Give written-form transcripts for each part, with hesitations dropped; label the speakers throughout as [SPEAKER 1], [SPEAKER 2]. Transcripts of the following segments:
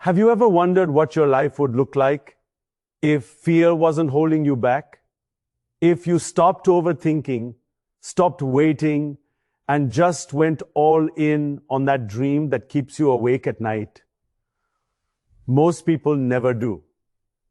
[SPEAKER 1] Have you ever wondered what your life would look like if fear wasn't holding you back? If you stopped overthinking, stopped waiting, and just went all in on that dream that keeps you awake at night? Most people never do.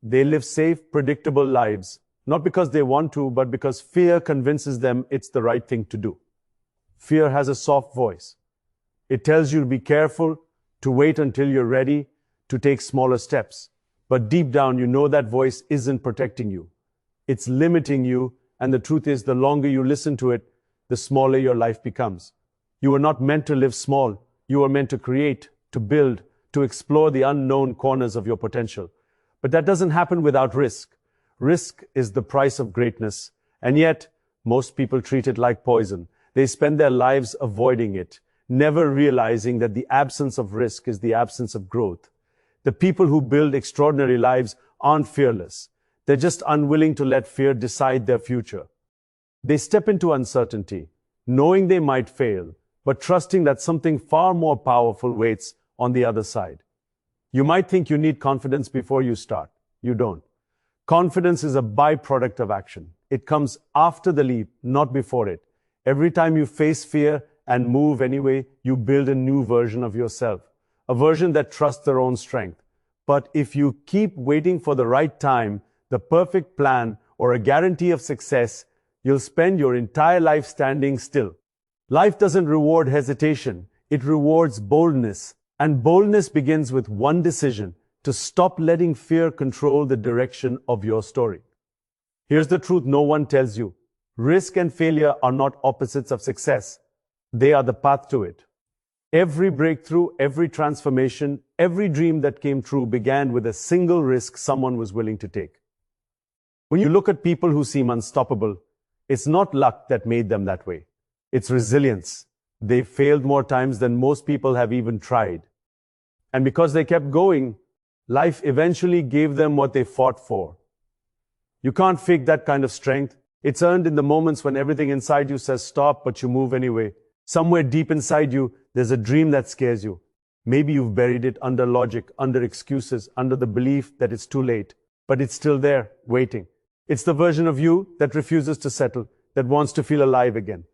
[SPEAKER 1] They live safe, predictable lives, not because they want to, but because fear convinces them it's the right thing to do. Fear has a soft voice. It tells you to be careful, to wait until you're ready, to take smaller steps. But deep down, you know that voice isn't protecting you. It's limiting you, and the truth is, the longer you listen to it, the smaller your life becomes. You were not meant to live small. You were meant to create, to build, to explore the unknown corners of your potential. But that doesn't happen without risk. Risk is the price of greatness, and yet most people treat it like poison. They spend their lives avoiding it, never realizing that the absence of risk is the absence of growth. The people who build extraordinary lives aren't fearless. They're just unwilling to let fear decide their future. They step into uncertainty, knowing they might fail, but trusting that something far more powerful waits on the other side. You might think you need confidence before you start. You don't. Confidence is a byproduct of action. It comes after the leap, not before it. Every time you face fear and move anyway, you build a new version of yourself, a version that trusts their own strength. But if you keep waiting for the right time, the perfect plan, or a guarantee of success, you'll spend your entire life standing still. Life doesn't reward hesitation. It rewards boldness. And boldness begins with one decision: to stop letting fear control the direction of your story. Here's the truth no one tells you. Risk and failure are not opposites of success. They are the path to it. Every breakthrough, every transformation, every dream that came true began with a single risk someone was willing to take. When you look at people who seem unstoppable, it's not luck that made them that way. It's resilience. They failed more times than most people have even tried. And because they kept going, life eventually gave them what they fought for. You can't fake that kind of strength. It's earned in the moments when everything inside you says stop, but you move anyway. Somewhere deep inside you, there's a dream that scares you. Maybe you've buried it under logic, under excuses, under the belief that it's too late. But it's still there, waiting. It's the version of you that refuses to settle, that wants to feel alive again.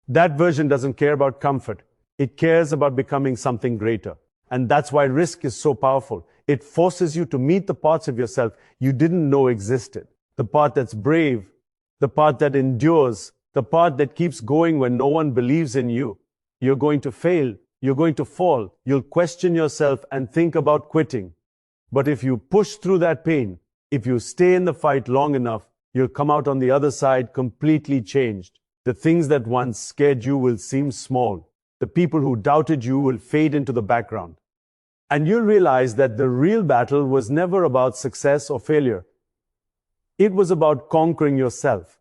[SPEAKER 1] That version doesn't care about comfort. It cares about becoming something greater. And that's why risk is so powerful. It forces you to meet the parts of yourself you didn't know existed. The part that's brave, the part that endures, the part that keeps going when no one believes in you. You're going to fail. You're going to fall. You'll question yourself and think about quitting. But if you push through that pain, if you stay in the fight long enough, you'll come out on the other side completely changed. The things that once scared you will seem small. The people who doubted you will fade into the background. And you'll realize that the real battle was never about success or failure. It was about conquering yourself.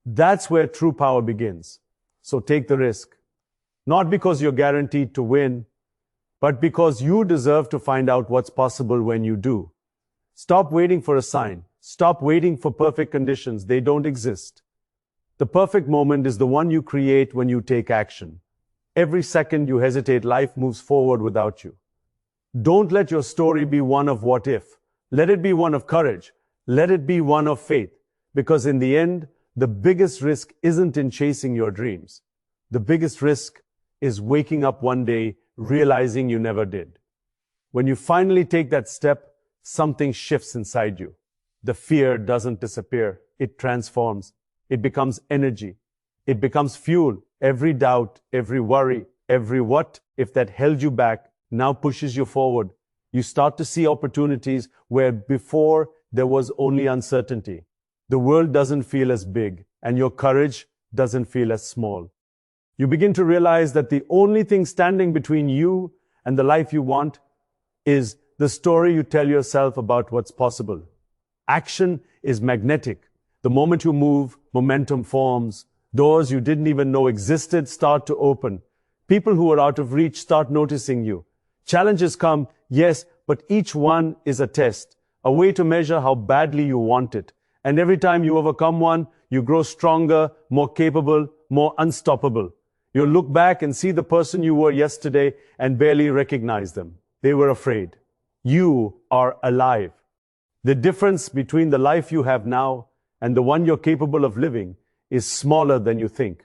[SPEAKER 1] That's where true power begins. So take the risk. Not because you're guaranteed to win, but because you deserve to find out what's possible when you do. Stop waiting for a sign. Stop waiting for perfect conditions. They don't exist. The perfect moment is the one you create when you take action. Every second you hesitate, life moves forward without you. Don't let your story be one of what if. Let it be one of courage. Let it be one of faith. Because in the end, the biggest risk isn't in chasing your dreams. The biggest risk is waking up one day realizing you never did. When you finally take that step, something shifts inside you. The fear doesn't disappear. It transforms. It becomes energy. It becomes fuel. Every doubt, every worry, every what if that held you back now pushes you forward. You start to see opportunities where before there was only uncertainty. The world doesn't feel as big, and your courage doesn't feel as small. You begin to realize that the only thing standing between you and the life you want is the story you tell yourself about what's possible. Action is magnetic. The moment you move, momentum forms. Doors you didn't even know existed start to open. People who are out of reach start noticing you. Challenges come, yes, but each one is a test, a way to measure how badly you want it. And every time you overcome one, you grow stronger, more capable, more unstoppable. You'll look back and see the person you were yesterday and barely recognize them. They were afraid. You are alive. The difference between the life you have now and the one you're capable of living is smaller than you think.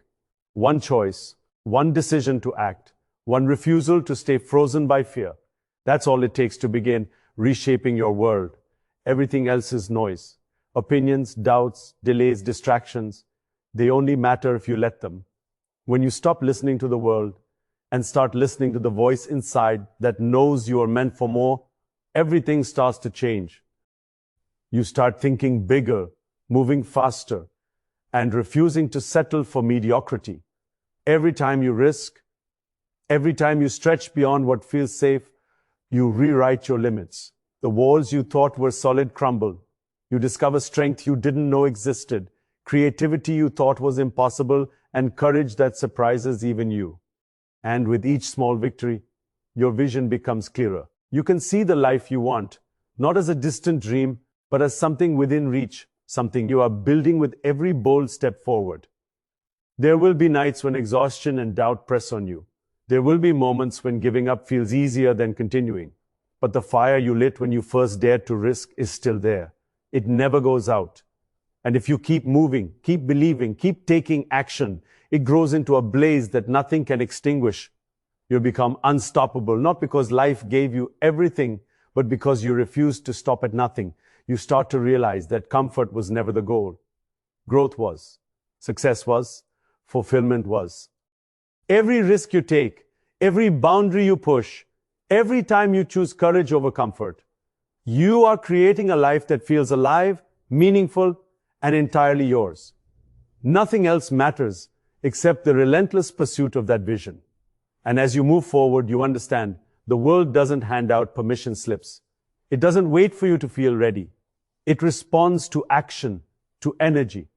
[SPEAKER 1] One choice, one decision to act, one refusal to stay frozen by fear. That's all it takes to begin reshaping your world. Everything else is noise. Opinions, doubts, delays, distractions. They only matter if you let them. When you stop listening to the world and start listening to the voice inside that knows you are meant for more, everything starts to change. You start thinking bigger, moving faster, and refusing to settle for mediocrity. Every time you risk, every time you stretch beyond what feels safe, you rewrite your limits. The walls you thought were solid crumble. You discover strength you didn't know existed, creativity you thought was impossible, and courage that surprises even you. And with each small victory, your vision becomes clearer. You can see the life you want, not as a distant dream, but as something within reach, something you are building with every bold step forward. There will be nights when exhaustion and doubt press on you. There will be moments when giving up feels easier than continuing. But the fire you lit when you first dared to risk is still there. It never goes out. And if you keep moving, keep believing, keep taking action, it grows into a blaze that nothing can extinguish. You'll become unstoppable, not because life gave you everything, but because you refused to stop at nothing. You start to realize that comfort was never the goal. Growth was. Success was. Fulfillment was. Every risk you take, every boundary you push, every time you choose courage over comfort, you are creating a life that feels alive, meaningful, and entirely yours. Nothing else matters except the relentless pursuit of that vision. And as you move forward, you understand the world doesn't hand out permission slips. It doesn't wait for you to feel ready. It responds to action, to energy,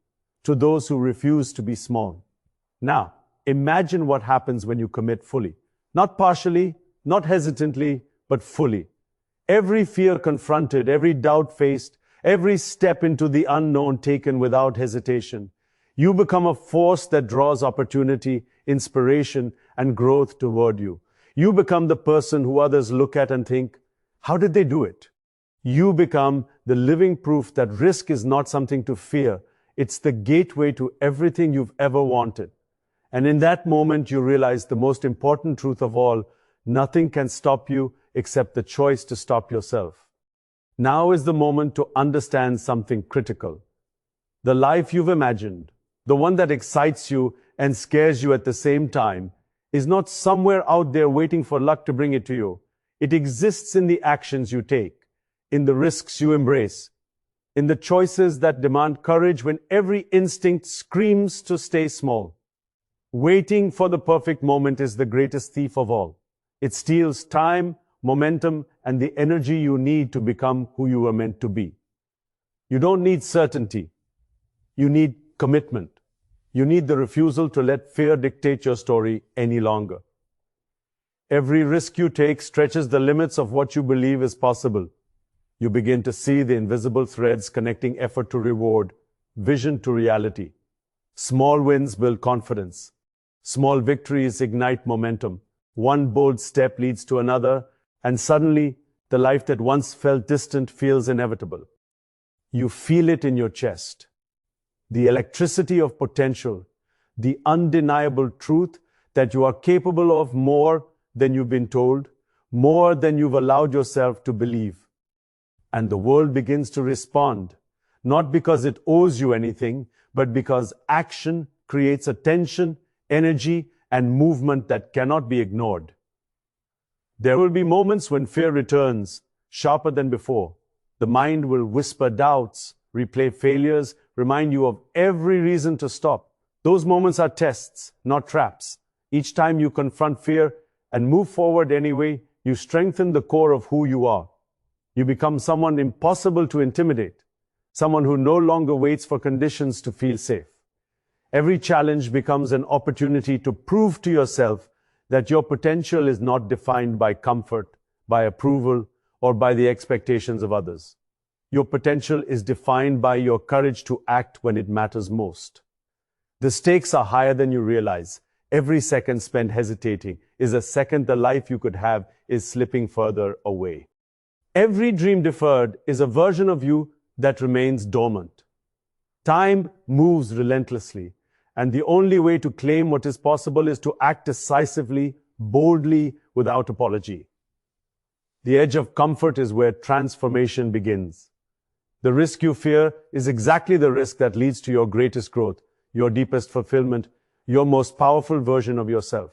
[SPEAKER 1] to those who refuse to be small. Now, imagine what happens when you commit fully. Not partially, not hesitantly, but fully. Every fear confronted, every doubt faced, every step into the unknown taken without hesitation. You become a force that draws opportunity, inspiration, and growth toward you. You become the person who others look at and think, how did they do it? You become the living proof that risk is not something to fear. It's the gateway to everything you've ever wanted. And in that moment, you realize the most important truth of all: nothing can stop you except the choice to stop yourself. Now is the moment to understand something critical. The life you've imagined, the one that excites you and scares you at the same time, is not somewhere out there waiting for luck to bring it to you. It exists in the actions you take, in the risks you embrace, in the choices that demand courage when every instinct screams to stay small. Waiting for the perfect moment is the greatest thief of all. It steals time, momentum, and the energy you need to become who you were meant to be. You don't need certainty. You need commitment. You need the refusal to let fear dictate your story any longer. Every risk you take stretches the limits of what you believe is possible. You begin to see the invisible threads connecting effort to reward, vision to reality. Small wins build confidence. Small victories ignite momentum. One bold step leads to another, and suddenly, the life that once felt distant feels inevitable. You feel it in your chest. The electricity of potential, the undeniable truth that you are capable of more than you've been told, more than you've allowed yourself to believe. And the world begins to respond, not because it owes you anything, but because action creates attention, energy, and movement that cannot be ignored. There will be moments when fear returns, sharper than before. The mind will whisper doubts, replay failures, remind you of every reason to stop. Those moments are tests, not traps. Each time you confront fear and move forward anyway, you strengthen the core of who you are. You become someone impossible to intimidate, someone who no longer waits for conditions to feel safe. Every challenge becomes an opportunity to prove to yourself that your potential is not defined by comfort, by approval, or by the expectations of others. Your potential is defined by your courage to act when it matters most. The stakes are higher than you realize. Every second spent hesitating is a second the life you could have is slipping further away. Every dream deferred is a version of you that remains dormant. Time moves relentlessly, and the only way to claim what is possible is to act decisively, boldly, without apology. The edge of comfort is where transformation begins. The risk you fear is exactly the risk that leads to your greatest growth, your deepest fulfillment, your most powerful version of yourself.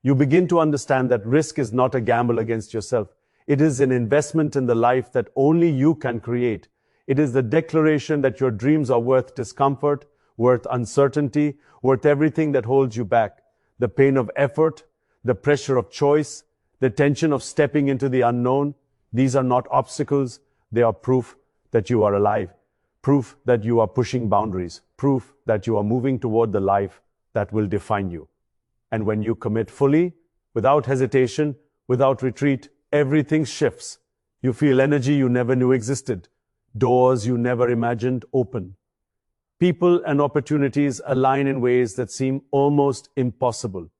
[SPEAKER 1] You begin to understand that risk is not a gamble against yourself. It is an investment in the life that only you can create. It is the declaration that your dreams are worth discomfort, worth uncertainty, worth everything that holds you back. The pain of effort, the pressure of choice, the tension of stepping into the unknown, these are not obstacles, they are proof that you are alive, proof that you are pushing boundaries, proof that you are moving toward the life that will define you. And when you commit fully, without hesitation, without retreat, everything shifts. You feel energy you never knew existed, doors you never imagined open. People and opportunities align in ways that seem almost impossible.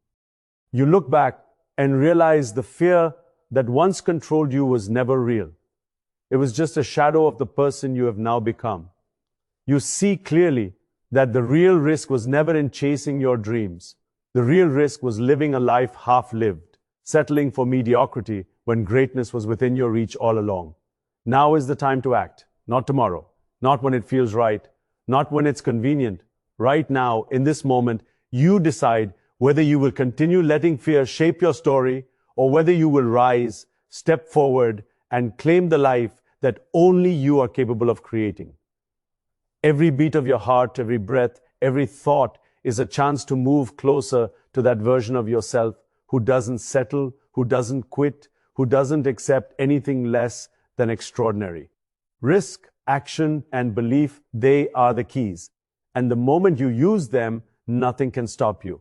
[SPEAKER 1] You look back and realize the fear that once controlled you was never real. It was just a shadow of the person you have now become. You see clearly that the real risk was never in chasing your dreams. The real risk was living a life half-lived, settling for mediocrity when greatness was within your reach all along. Now is the time to act, not tomorrow, not when it feels right, not when it's convenient. Right now, in this moment, you decide whether you will continue letting fear shape your story or whether you will rise, step forward, and claim the life that only you are capable of creating. Every beat of your heart, every breath, every thought is a chance to move closer to that version of yourself who doesn't settle, who doesn't quit, who doesn't accept anything less than extraordinary. Risk, action, and belief, they are the keys. And the moment you use them, nothing can stop you.